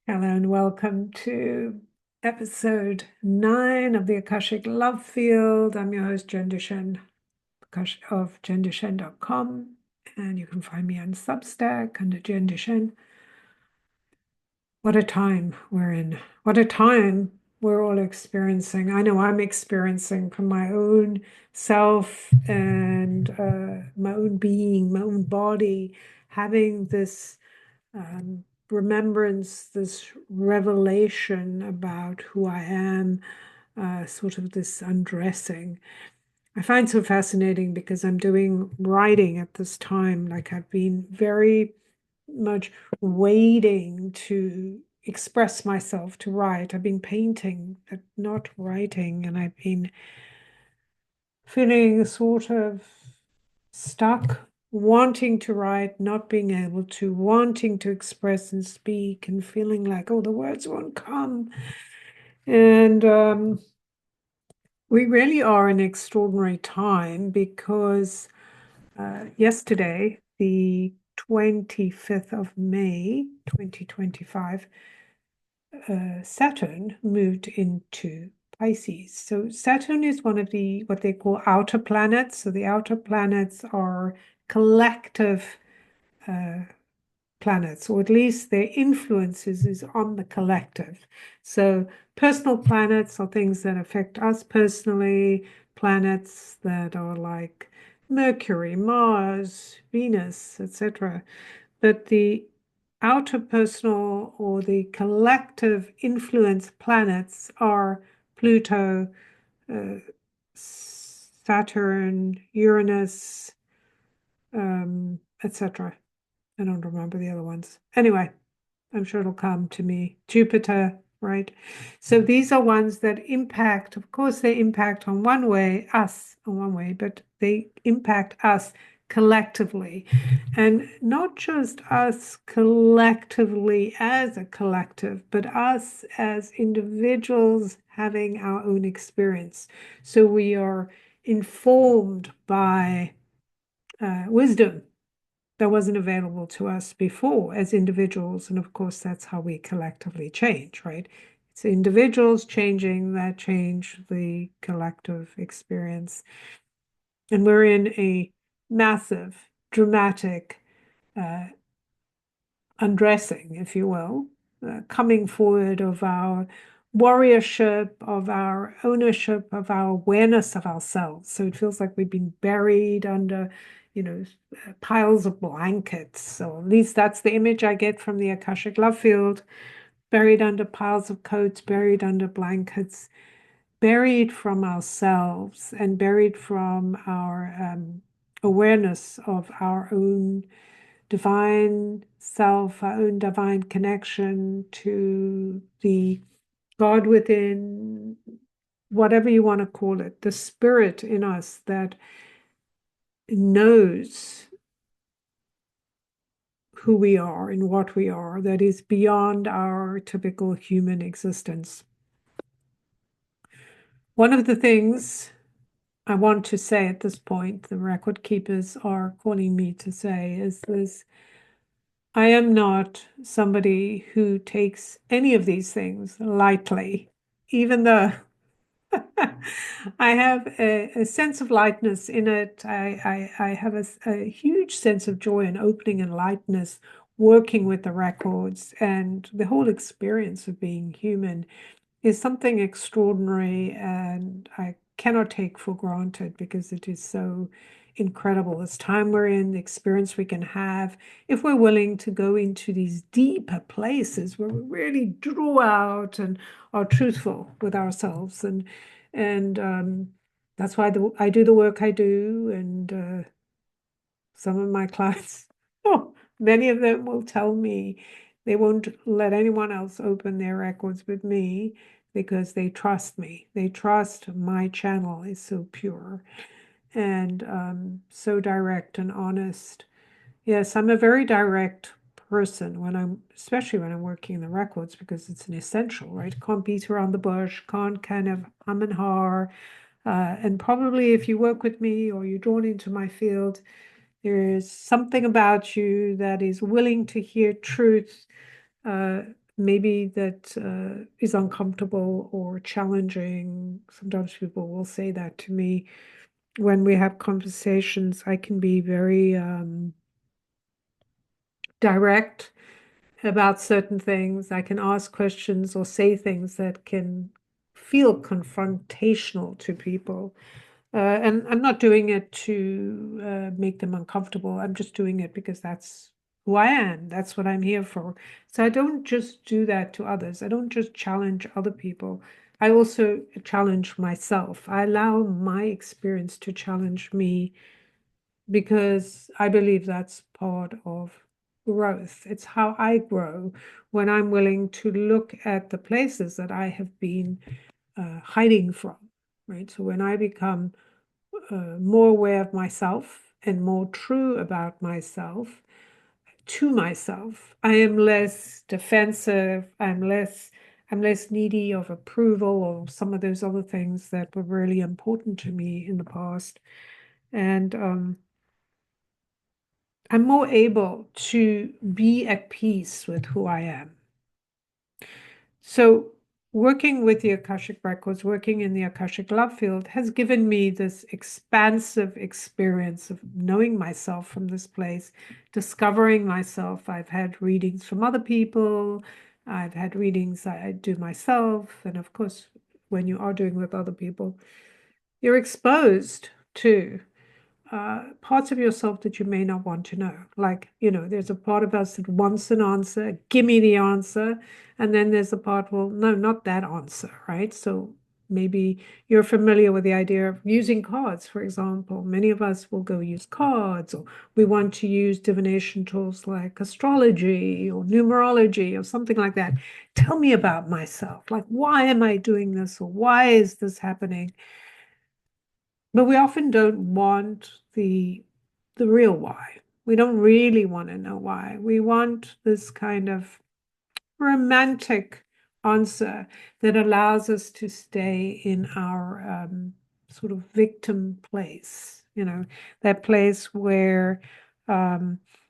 Hello and welcome to episode 9 of the Akashic Love Field. I'm your host, Jen Duchene, of jenduchene.com, and you can find me on Substack under Jen Duchene. What a time we're in. What a time we're all experiencing. I know I'm experiencing from my own self and my own being, my own body, having this remembrance, this revelation about who I am, sort of this undressing. I find so fascinating because I'm doing writing at this time. Like I've been very much waiting to express myself, to write. I've been painting, but not writing, and I've been feeling sort of stuck, wanting to write, not being able to, wanting to express and speak, and feeling like, oh, the words won't come. And we really are in extraordinary time because yesterday, the 25th of May, 2025, Saturn moved into Pisces. So Saturn is one of the what they call outer planets. So the outer planets are collective uh, planets, or at least their influences is on the collective. So personal planets are things that affect us personally, planets that are like Mercury, Mars, Venus, etc. But the outer personal or the collective influence planets are Pluto, uh, Saturn, Uranus, etc. I don't remember the other ones. Anyway, I'm sure it'll come to me. Jupiter, right? So these are ones that impact, of course, they impact on one way, us on one way, but they impact us collectively. And not just us collectively as a collective, but us as individuals having our own experience. So we are informed by wisdom that wasn't available to us before as individuals. And of course, that's how we collectively change, right? It's individuals changing that change the collective experience. And we're in a massive, dramatic uh, undressing, if you will, coming forward of our warriorship, of our ownership, of our awareness of ourselves. So it feels like we've been buried under, piles of blankets. So at least that's the image I get from the Akashic Love Field, buried under piles of coats, buried under blankets, buried from ourselves and buried from our awareness of our own divine self, our own divine connection to the God within, whatever you want to call it, the spirit in us that knows who we are and what we are, that is beyond our typical human existence. One of the things I want to say at this point, the record keepers are calling me to say, is this: I am not somebody who takes any of these things lightly, even though I have a sense of lightness in it. I have a huge sense of joy and opening and lightness working with the records, and the whole experience of being human is something extraordinary, and I cannot take for granted because it is so incredible. This time we're in, the experience we can have, if we're willing to go into these deeper places where we really draw out and are truthful with ourselves. And that's why I do the work I do. And some of my clients, oh, many of them will tell me they won't let anyone else open their records with me because they trust me. They trust my channel is so pure and so direct and honest. Yes, I'm a very direct person when especially when I'm working in the records because it's an essential, right? Can't beat around the bush, can't kind of hum and haw. And probably if you work with me or you're drawn into my field, there is something about you that is willing to hear truth, uh, maybe that is uncomfortable or challenging. Sometimes people will say that to me when we have conversations. I can be very direct about certain things. I can ask questions or say things that can feel confrontational to people. And I'm not doing it to make them uncomfortable. I'm just doing it because that's who I am. That's what I'm here for. So I don't just do that to others. I don't just challenge other people. I also challenge myself. I allow my experience to challenge me because I believe that's part of growth. It's how I grow when I'm willing to look at the places that I have been hiding from, right? So when I become more aware of myself and more true about myself to myself, I am less defensive. I'm less needy of approval or some of those other things that were really important to me in the past. And I'm more able to be at peace with who I am. So, working with the Akashic Records, working in the Akashic love field has given me this expansive experience of knowing myself from this place, discovering myself. I've had readings from other people, I've had readings I do myself, and of course, when you are doing with other people, you're exposed to parts of yourself that you may not want to know. Like, there's a part of us that wants an answer, give me the answer. And then there's a part, well, no, not that answer, right? So maybe you're familiar with the idea of using cards, for example. Many of us will go use cards, or we want to use divination tools like astrology or numerology or something like that. Tell me about myself. Like, why am I doing this? Or why is this happening? But we often don't want the real why. We don't really want to know why. We want this kind of romantic answer that allows us to stay in our sort of victim place, that place where,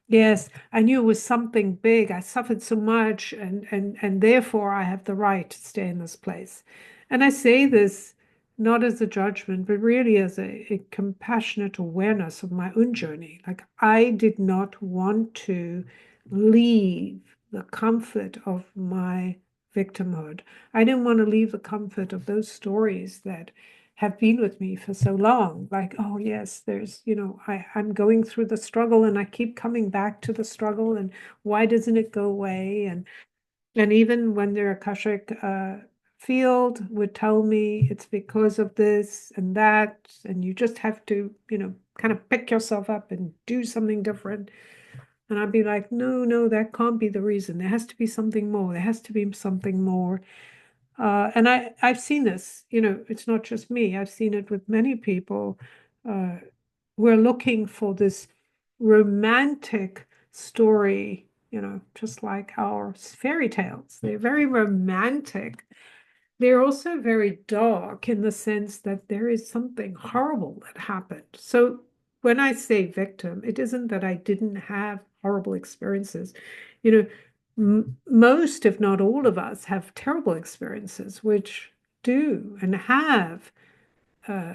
yes, I knew it was something big. I suffered so much, and therefore I have the right to stay in this place. And I say this not as a judgment, but really as a compassionate awareness of my own journey. Like I did not want to leave the comfort of my victimhood. I didn't want to leave the comfort of those stories that have been with me for so long. Like, oh yes, I'm going through the struggle and I keep coming back to the struggle, and why doesn't it go away? And even when their Akashic field would tell me it's because of this and that, and you just have to, kind of pick yourself up and do something different. And I'd be like, no, no, that can't be the reason. There has to be something more. There has to be something more. And I've seen this, it's not just me. I've seen it with many people. Uh, we're looking for this romantic story, just like our fairy tales. They're very romantic. They're also very dark in the sense that there is something horrible that happened. So when I say victim, it isn't that I didn't have horrible experiences. You know, most, if not all of us, have terrible experiences, which do and have uh,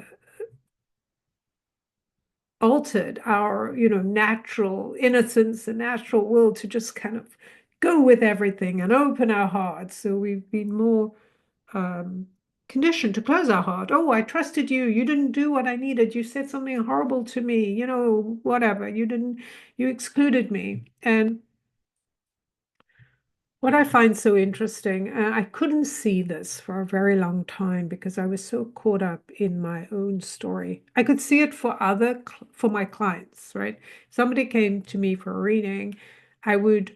altered our, natural innocence and natural will to just kind of go with everything and open our hearts. So we've been more um, conditioned to close our heart. Oh, I trusted you. You didn't do what I needed. You said something horrible to me. Whatever. You excluded me. And what I find so interesting, I couldn't see this for a very long time because I was so caught up in my own story. I could see it for my clients, right? Somebody came to me for a reading, I would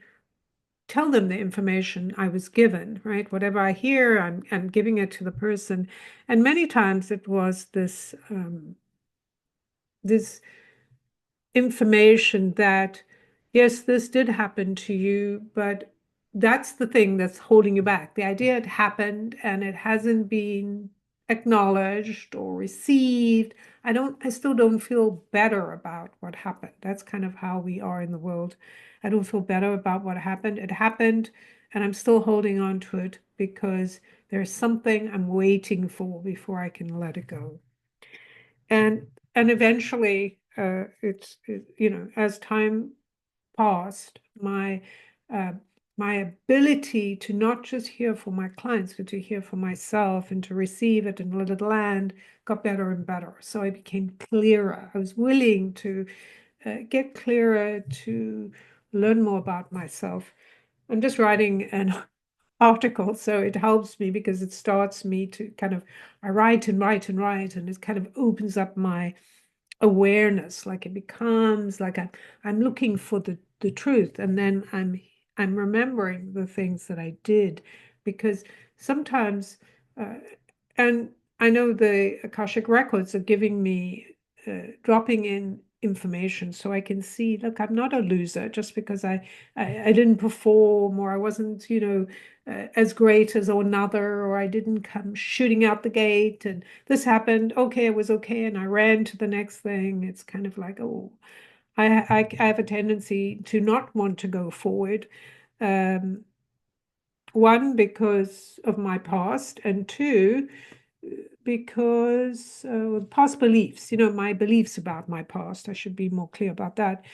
tell them the information I was given, right? Whatever I hear, I'm giving it to the person. And many times it was this information that, yes, this did happen to you, but that's the thing that's holding you back. The idea it happened and it hasn't been acknowledged or received. I still don't feel better about what happened. That's kind of how we are in the world. I don't feel better about what happened. It happened. and I'm still holding on to it because there's something I'm waiting for before I can let it go. And eventually, as time passed, uh, my ability to not just hear for my clients, but to hear for myself and to receive it and let it land got better and better. So I became clearer. I was willing to get clearer, to learn more about myself. I'm just writing an article, so it helps me because it starts me to kind of, I write and write and write, and it kind of opens up my awareness, like it becomes like I'm looking for the truth, and then I'm remembering the things that I did, because sometimes uh, and I know the Akashic records are giving me dropping in information so I can see, look, I'm not a loser just because I didn't perform, or I wasn't, as great as another, or I didn't come shooting out the gate and this happened. Okay, it was okay. And I ran to the next thing. It's kind of like, oh, I have a tendency to not want to go forward. Um, one, because of my past, and two, because past beliefs, my beliefs about my past. I should be more clear about that.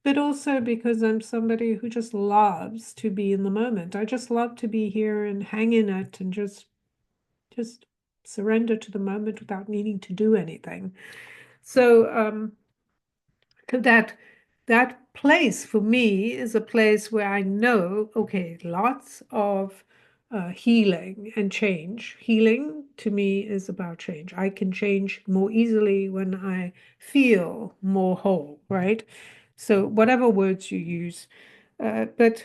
But also because I'm somebody who just loves to be in the moment. I just love to be here and hang in it and just surrender to the moment without needing to do anything. So that that place for me is a place where I know, okay, lots of healing and change. Healing to me is about change. I can change more easily when I feel more whole, right? So whatever words you use, but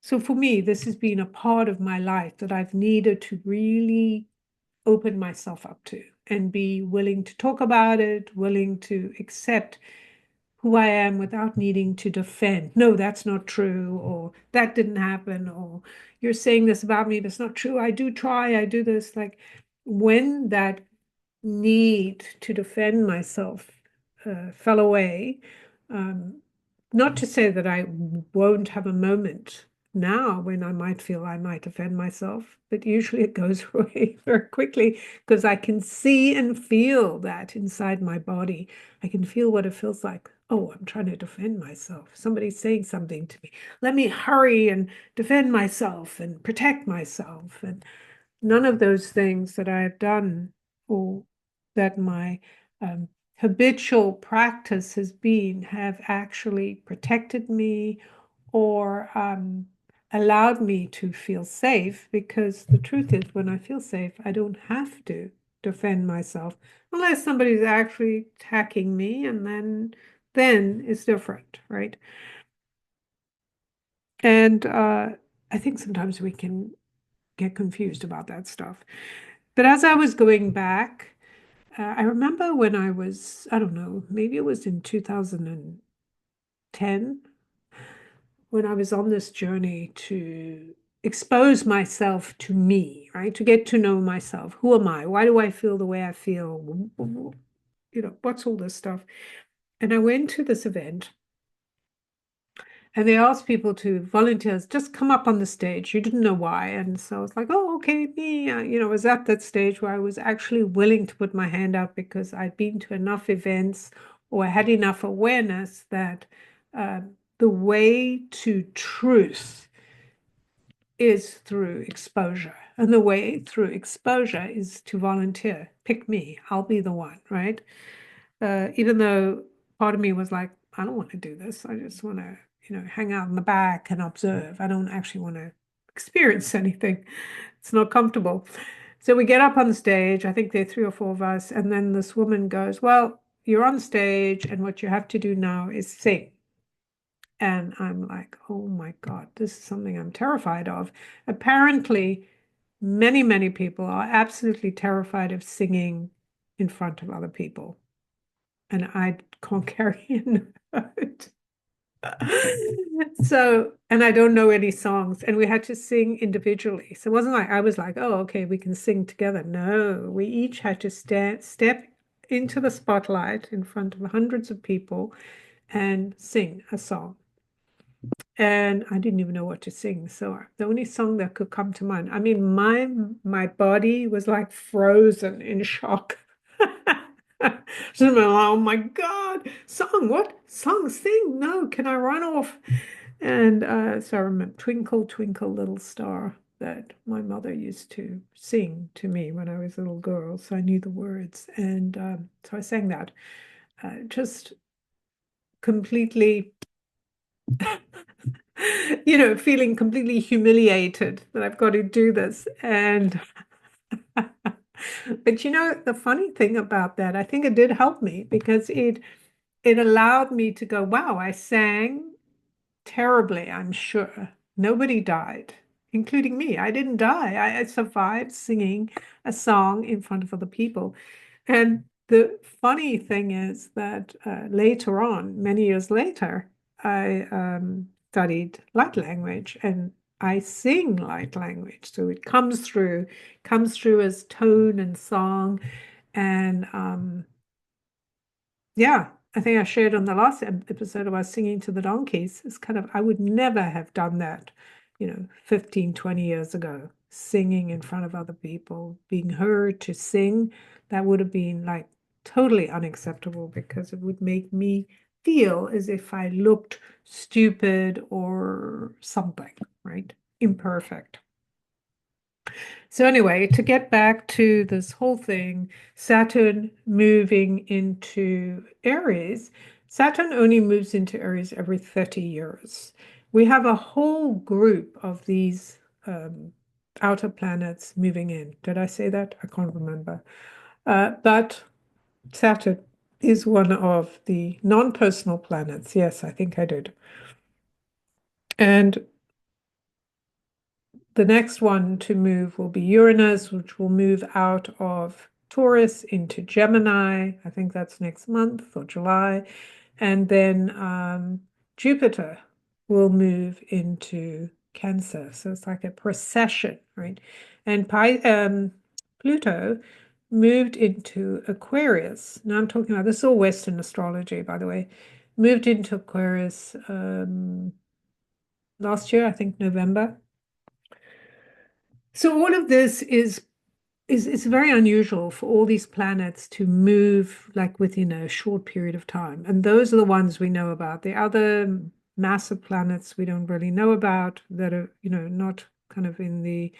so for me, this has been a part of my life that I've needed to really open myself up to and be willing to talk about it, willing to accept who I am without needing to defend. No, that's not true, or that didn't happen, or you're saying this about me, but it's not true. I do try, I do this. Like when that need to defend myself fell away, um, not to say that I won't have a moment now when I might feel I might offend myself, but usually it goes away very quickly because I can see and feel that inside my body. I can feel what it feels like. Oh, I'm trying to defend myself. Somebody's saying something to me. Let me hurry and defend myself and protect myself. And none of those things that I have done, or that my habitual practice has been, have actually protected me or allowed me to feel safe, because the truth is, when I feel safe, I don't have to defend myself unless somebody's actually attacking me, and then it's different, right? And I think sometimes we can get confused about that stuff. But as I was going back, I remember when I was, I don't know, maybe it was in 2010, when I was on this journey to expose myself to me, right? To get to know myself. Who am I? Why do I feel the way I feel? What's all this stuff? And I went to this event, and they asked people to volunteers just come up on the stage. You didn't know why. And so I was like, oh, okay, me. I was at that stage where I was actually willing to put my hand up because I'd been to enough events, or had enough awareness that uh, the way to truth is through exposure. And the way through exposure is to volunteer. Pick me, I'll be the one, right? Even though part of me was like, I don't want to do this. I just want to, hang out in the back and observe. I don't actually want to experience anything. It's not comfortable. So we get up on stage. I think there are three or four of us. And then this woman goes, well, you're on stage, and what you have to do now is sing. And I'm like, oh my God, this is something I'm terrified of. Apparently, many, many people are absolutely terrified of singing in front of other people. And I can't carry a note. So, and I don't know any songs, and we had to sing individually. So it wasn't like I was like, oh, okay, we can sing together. No, we each had to step into the spotlight in front of hundreds of people and sing a song. and I didn't even know what to sing. So the only song that could come to mind, I mean, my body was like frozen in shock. So I'm like, oh my God, song, what? Song, sing? No, can I run off? And so I remember Twinkle, Twinkle, Little Star that my mother used to sing to me when I was a little girl. So I knew the words. And so I sang that, just completely, feeling completely humiliated that I've got to do this. And, but the funny thing about that, I think it did help me because it allowed me to go, wow, I sang terribly, I'm sure. Nobody died, including me. I didn't die. I survived singing a song in front of other people. And the funny thing is that later on, many years later, I studied light language and I sing light language. So it comes through as tone and song. And yeah, I think I shared on the last episode about singing to the donkeys. It's kind of, I would never have done that, 15, 20 years ago, singing in front of other people, being heard to sing. That would have been like totally unacceptable because it would make me feel as if I looked stupid or something, right? Imperfect. So anyway, to get back to this whole thing, Saturn moving into Aries, Saturn only moves into Aries every 30 years. We have a whole group of these outer planets moving in. Did I say that? I can't remember. But Saturn is one of the non-personal planets. Yes, I think I did. And the next one to move will be Uranus, which will move out of Taurus into Gemini. I think that's next month or July. And then Jupiter will move into Cancer. So it's like a precession, right? And Pluto moved into Aquarius. Now I'm talking about this is all Western astrology, by the way. Moved into Aquarius last year, I think November. So all of this is it's very unusual for all these planets to move like within a short period of time. And those are the ones we know about. The other massive planets we don't really know about that are, not kind of in the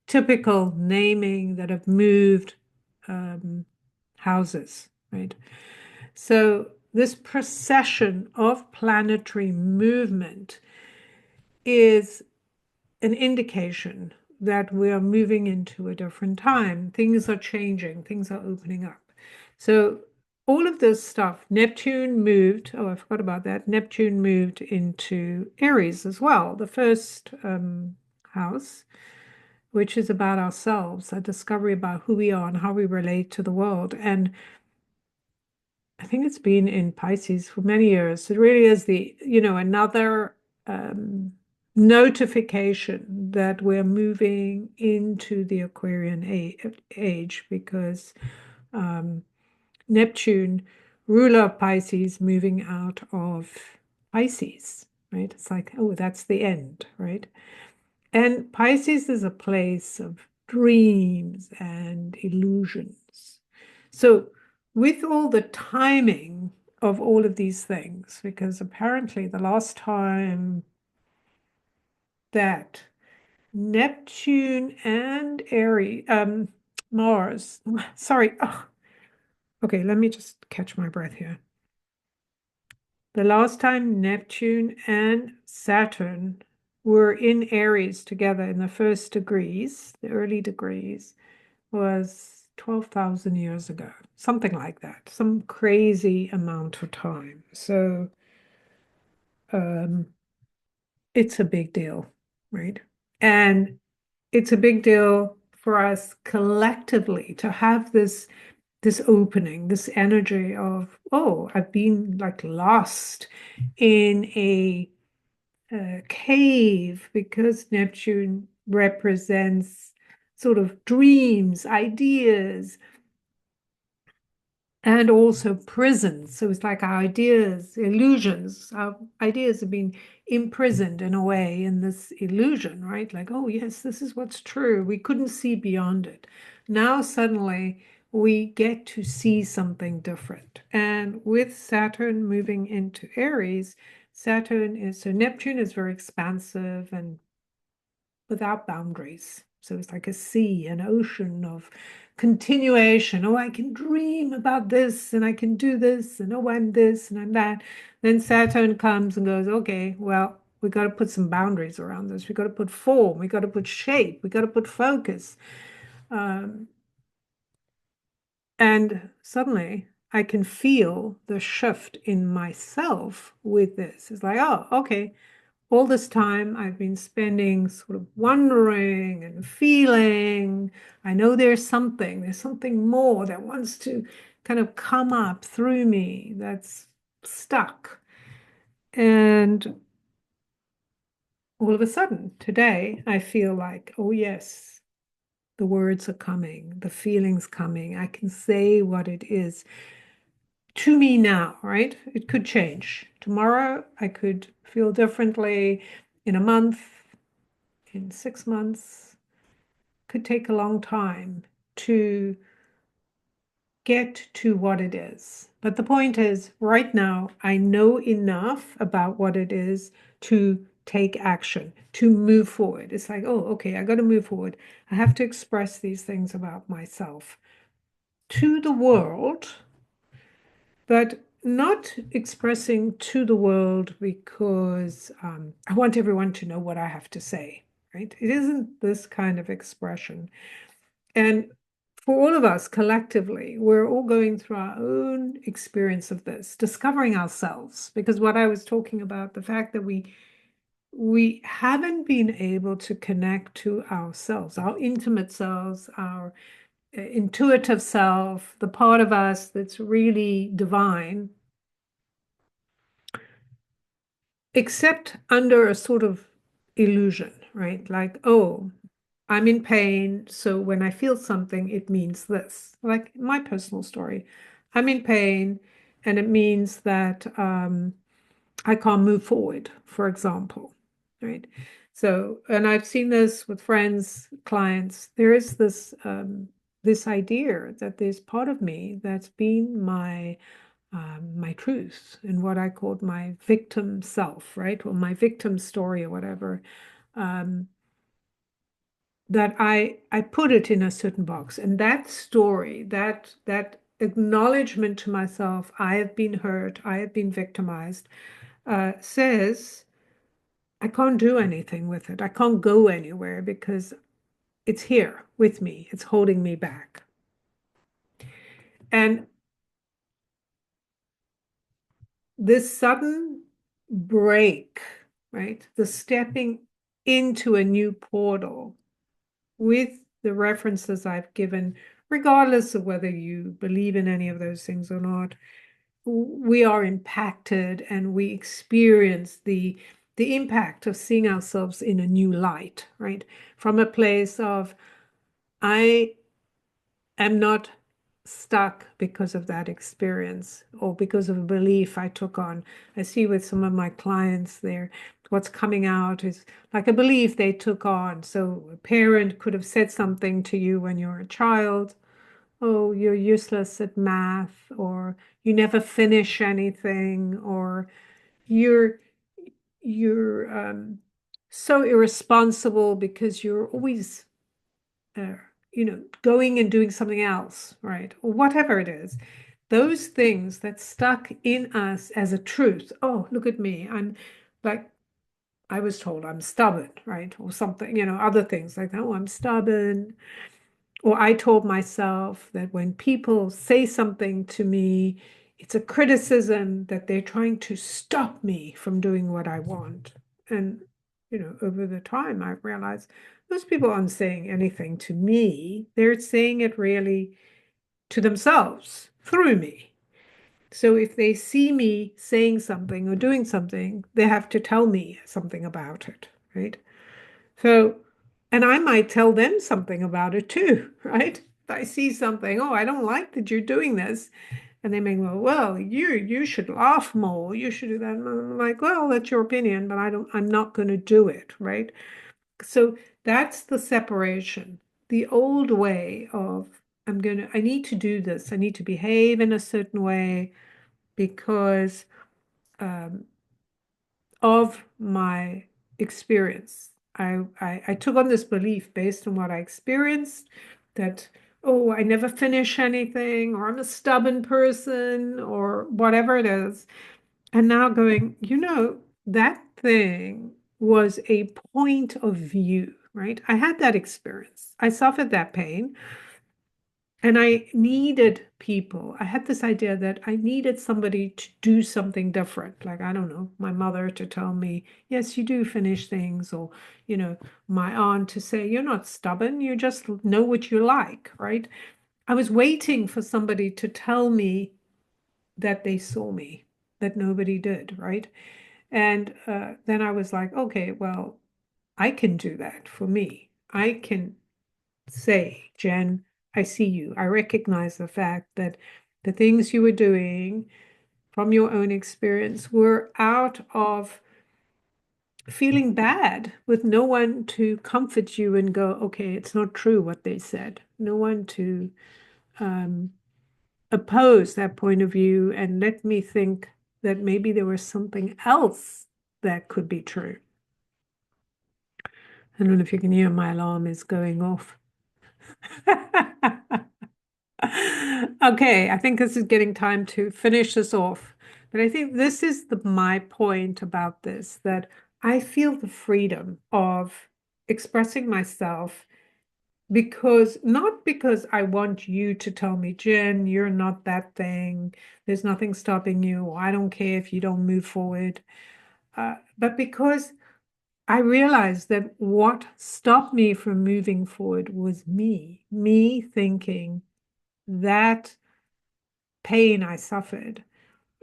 typical naming that have moved um, houses, right? So this precession of planetary movement is an indication that we are moving into a different time. Things are changing, things are opening up. So all of this stuff, Neptune moved, oh, I forgot about that. Neptune moved into Aries as well, the first house, which is about ourselves, a discovery about who we are and how we relate to the world. And I think it's been in Pisces for many years. It really is another notification that we're moving into the Aquarian age because Neptune, ruler of Pisces, moving out of Pisces, right? It's like, oh, that's the end, right? And Pisces is a place of dreams and illusions. So, with all the timing of all of these things, because apparently the last time that Neptune and Aries, Mars, sorry, oh, okay, let me just catch my breath here. The last time Neptune and Saturn were in Aries together in the first degrees, the early degrees, was 12,000 years ago, something like that, some crazy amount of time. So um, it's a big deal, right? And it's a big deal for us collectively to have this opening, this energy of, oh, I've been like lost in a cave because Neptune represents sort of dreams, ideas, and also prisons. So it's like our ideas, illusions, our ideas have been imprisoned in a way in this illusion, right? Like, oh, yes, this is what's true. We couldn't see beyond it. Now, suddenly, we get to see something different. And with Saturn moving into Aries, so Neptune is very expansive and without boundaries. So it's like a sea, an ocean of continuation. Oh, I can dream about this and I can do this, and oh, I'm this and I'm that. Then Saturn comes and goes, okay, well, we got to put some boundaries around this. We got to put form, we got to put shape, we got to put focus. Um, and suddenly I can feel the shift in myself with this. It's like, oh, okay, all this time I've been spending sort of wondering and feeling. I know there's something more that wants to kind of come up through me that's stuck. And all of a sudden, today, I feel like, oh, yes, the words are coming, the feelings coming. I can say what it is to me now, right? It could change. Tomorrow, I could feel differently. In a month, in 6 months, could take a long time to get to what it is. But the point is, right now, I know enough about what it is to take action, to move forward. It's like, oh, okay, I got to move forward. I have to express these things about myself to the world, but not expressing to the world because I want everyone to know what I have to say, right? It isn't this kind of expression. And for all of us collectively, we're all going through our own experience of this, discovering ourselves. Because what I was talking about, the fact that we haven't been able to connect to ourselves, our intimate selves, our intuitive self, the part of us that's really divine, except under a sort of illusion, right? Like, oh, I'm in pain, so when I feel something, it means this. Like my personal story, I'm in pain, and it means that I can't move forward, for example, right? So, and I've seen this with friends, clients. There is this idea that there's part of me that's been my truth and what I called my victim self, right? Or my victim story or whatever. Um, that I put it in a certain box. And that story, that acknowledgement to myself, I have been hurt, I have been victimized, says I can't do anything with it. I can't go anywhere because it's here with me. It's holding me back. And this sudden break, right? The stepping into a new portal with the references I've given, regardless of whether you believe in any of those things or not, we are impacted and we experience the impact of seeing ourselves in a new light, right? From a place of I am not stuck because of that experience or because of a belief I took on. I see with some of my clients there, what's coming out is like a belief they took on. So a parent could have said something to you when you were a child. Oh, you're useless at math, or you never finish anything, or you're you're so irresponsible because you're always uh, going and doing something else, right? Or whatever it is. Those things that stuck in us as a truth. Oh, look at me. I'm like, I was told I'm stubborn, right? Or something, other things like that. Oh, I'm stubborn. Or I told myself that when people say something to me, it's a criticism that they're trying to stop me from doing what I want. And, over the time, I've realized those people aren't saying anything to me. They're saying it really to themselves through me. So if they see me saying something or doing something, they have to tell me something about it, right? So, and I might tell them something about it too, right? If I see something, oh, I don't like that you're doing this. And they may go, well, you should laugh more. You should do that. And I'm like, well, that's your opinion, but I'm not going to do it, right? So that's the separation. The old way of I need to do this. I need to behave in a certain way because um, of my experience. I took on this belief based on what I experienced that, oh, I never finish anything, or I'm a stubborn person, or whatever it is. And now going, that thing was a point of view, right? I had that experience. I suffered that pain. And I needed people. I had this idea that I needed somebody to do something different. Like, I don't know, my mother to tell me, yes, you do finish things, or, my aunt to say, you're not stubborn, you just know what you like, right? I was waiting for somebody to tell me that they saw me, that nobody did, right? And then I was like, okay, well, I can do that for me. I can say, Jen, I see you. I recognize the fact that the things you were doing from your own experience were out of feeling bad with no one to comfort you and go, okay, it's not true what they said. No one to um, oppose that point of view and let me think that maybe there was something else that could be true. I don't know if you can hear my alarm is going off. Okay, I think this is getting time to finish this off. But I think this is my point about this, that I feel the freedom of expressing myself not because I want you to tell me, Jen, you're not that thing. There's nothing stopping you. Or I don't care if you don't move forward. But because I realized that what stopped me from moving forward was me thinking that pain I suffered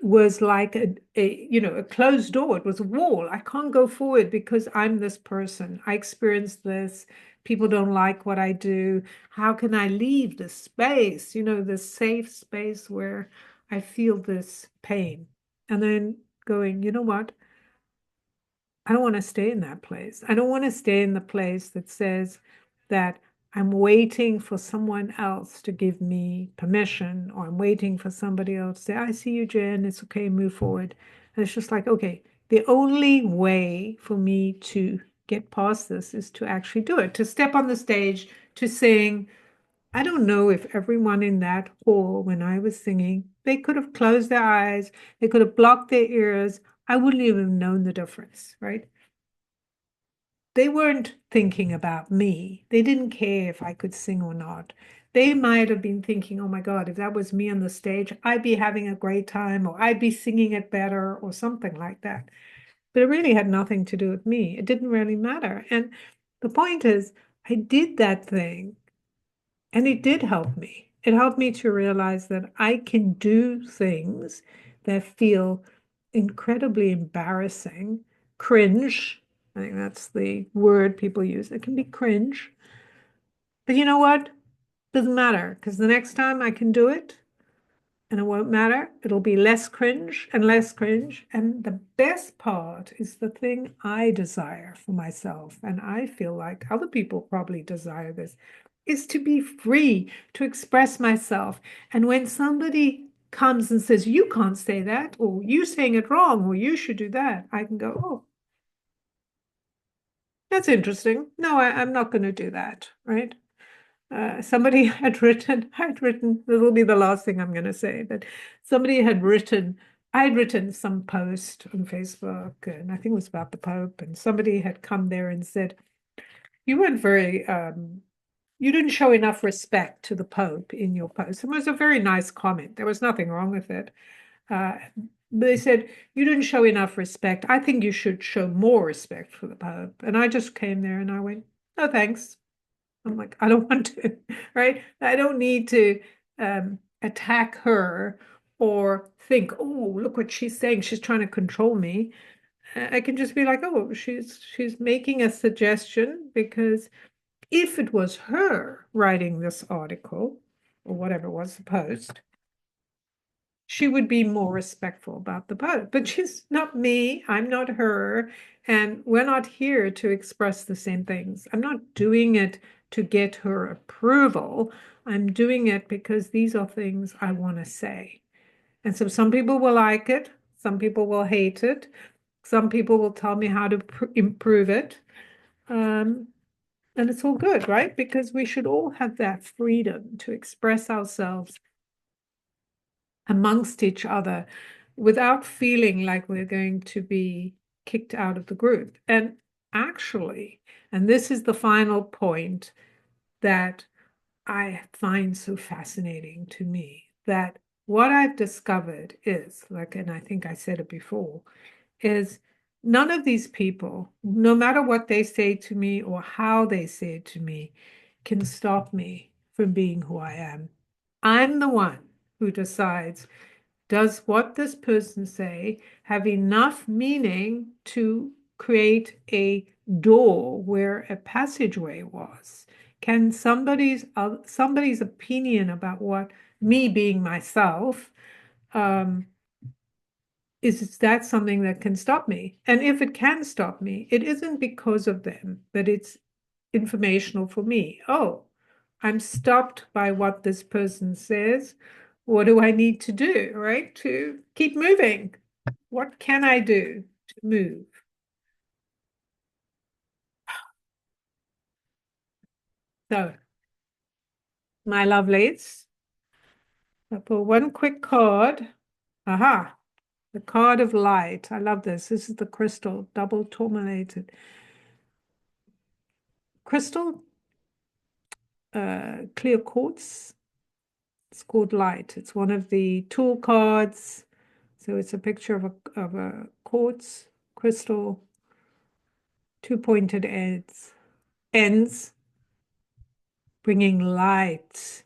was like a closed door. It was a wall. I can't go forward because I'm this person. I experienced this. People don't like what I do. How can I leave this space, this safe space where I feel this pain? And then going, you know what? I don't want to stay in that place. I don't want to stay in the place that says that I'm waiting for someone else to give me permission, or I'm waiting for somebody else to say, I see you, Jen, it's okay, move forward. And it's just like, okay, the only way for me to get past this is to actually do it, to step on the stage, to sing. I don't know if everyone in that hall, when I was singing, they could have closed their eyes, they could have blocked their ears. I wouldn't even have known the difference, right? They weren't thinking about me. They didn't care if I could sing or not. They might have been thinking, oh my God, if that was me on the stage, I'd be having a great time, or I'd be singing it better, or something like that. But it really had nothing to do with me. It didn't really matter. And the point is, I did that thing and it did help me. It helped me to realize that I can do things that feel incredibly embarrassing, cringe. I think that's the word people use. It can be cringe. But you know what? Doesn't matter, because the next time I can do it and it won't matter. It'll be less cringe and less cringe. And the best part is the thing I desire for myself. And I feel like other people probably desire this, is to be free to express myself. And when somebody comes and says, you can't say that, or you saying it wrong, or you should do that, I can go, oh, that's interesting. No, I'm not going to do that, right? Somebody I'd written, this will be the last thing I'm going to say, but somebody had written, I'd written some post on Facebook, and I think it was about the Pope, and somebody had come there and said, you weren't you didn't show enough respect to the Pope in your post. It was a very nice comment. There was nothing wrong with it. Uh, they said, you didn't show enough respect. I think you should show more respect for the Pope. And I just came there and I went, no, thanks. I'm like, I don't want to, right? I don't need to attack her or think, oh, look what she's saying. She's trying to control me. I can just be like, oh, she's making a suggestion, because if it was her writing this article or whatever it was, the post, she would be more respectful about the post. But she's not me, I'm not her, and we're not here to express the same things. I'm not doing it to get her approval. I'm doing it because these are things I want to say. And so some people will like it, some people will hate it, some people will tell me how to improve it. Um, and it's all good, right? Because we should all have that freedom to express ourselves amongst each other without feeling like we're going to be kicked out of the group. And actually, and this is the final point that I find so fascinating to me, that what I've discovered is, like, and I think I said it before, is none of these people, no matter what they say to me or how they say it to me, can stop me from being who I am. I'm the one who decides, does what this person say have enough meaning to create a door where a passageway was? Can somebody's opinion about what me being myself, um, is that something that can stop me? And if it can stop me, it isn't because of them, but it's informational for me. Oh, I'm stopped by what this person says. What do I need to do, right? To keep moving. What can I do to move? So, my lovelies, I pull one quick card. Aha, the card of light. I love this. This is the crystal, double tourmalated. Crystal, clear quartz. It's called light. It's one of the tool cards. So it's a picture of a quartz crystal, two pointed ends, bringing light,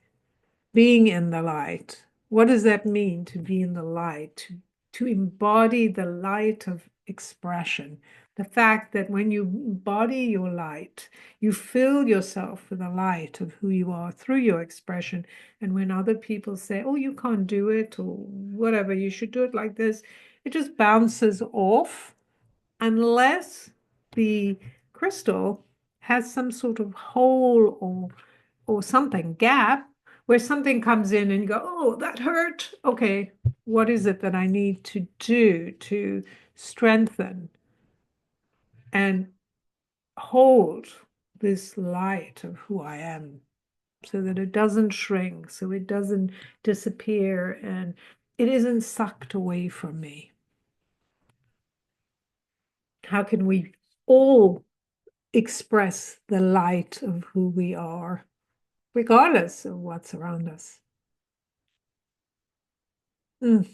being in the light. What does that mean to be in the light? To embody the light of expression. The fact that when you embody your light, you fill yourself with the light of who you are through your expression. And when other people say, oh, you can't do it, or whatever, you should do it like this, it just bounces off unless the crystal has some sort of hole or something gap where something comes in and you go, oh, that hurt. Okay, what is it that I need to do to strengthen and hold this light of who I am so that it doesn't shrink, so it doesn't disappear, and it isn't sucked away from me? How can we all express the light of who we are, regardless of what's around us? Mm.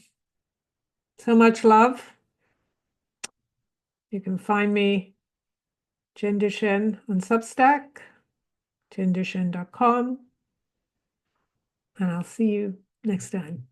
So much love. You can find me, Jen Duchene, on Substack, jenduchene.com, and I'll see you next time.